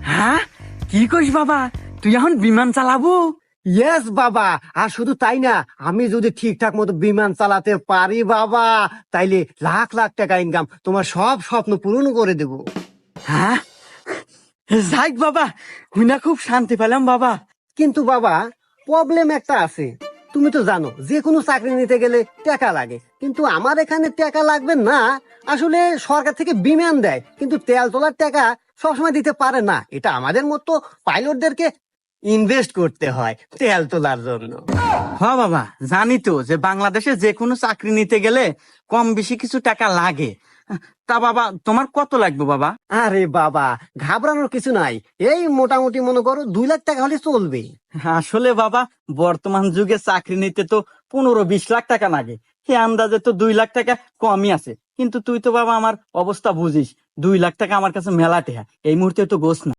হ্যাঁ, কি কইস বাবা, তুই এখন বিমান চালাবো? ইয়েস বাবা, আর শুধু তাই না, আমি যদি ঠিকঠাক মতো বিমান চালাতে পারি বাবা, তাইলে লাখ লাখ টাকা ইনকাম, তোমার সব স্বপ্ন পূরণ করে দেব। হ্যাঁ, যাই বাবা, হুইনা খুব শান্তি পেলাম বাবা। কিন্তু বাবা, প্রবলেম একটা আছে। তুমি তো জানো যে কোনো চাকরি নিতে গেলে টাকা লাগে, কিন্তু আমার এখানে টাকা লাগবে না। আসলে সরকার থেকে বিমান দেয়, কিন্তু তেল তোলার টাকা সবসময় দিতে পারে না। এটা আমাদের মতো পাইলটদেরকে ইনভেস্ট করতে হয় তেল তোলার জন্য। হ্যাঁ বাবা, জানি তো যে বাংলাদেশে যে কোনো চাকরি নিতে গেলে কম বেশি কিছু টাকা লাগে। তা বাবা, তোমার কত লাগবে বাবা? আরে বাবা, ঘাবড়ানোর কিছু নাই। এই মোটামুটি মনে করো 2 লাখ টাকা হলে চলবে। আসলে বাবা, বর্তমান যুগে চাকরি নিতে তো 15-20 লাখ টাকা লাগে। সে আন্দাজে তো 2 লাখ টাকা কমই আছে। কিন্তু তুই তো বাবা আমার অবস্থা বুঝিস, 2 লাখ টাকা আমার কাছে মেলা টেহা, এই মুহূর্তে তো গোছ না।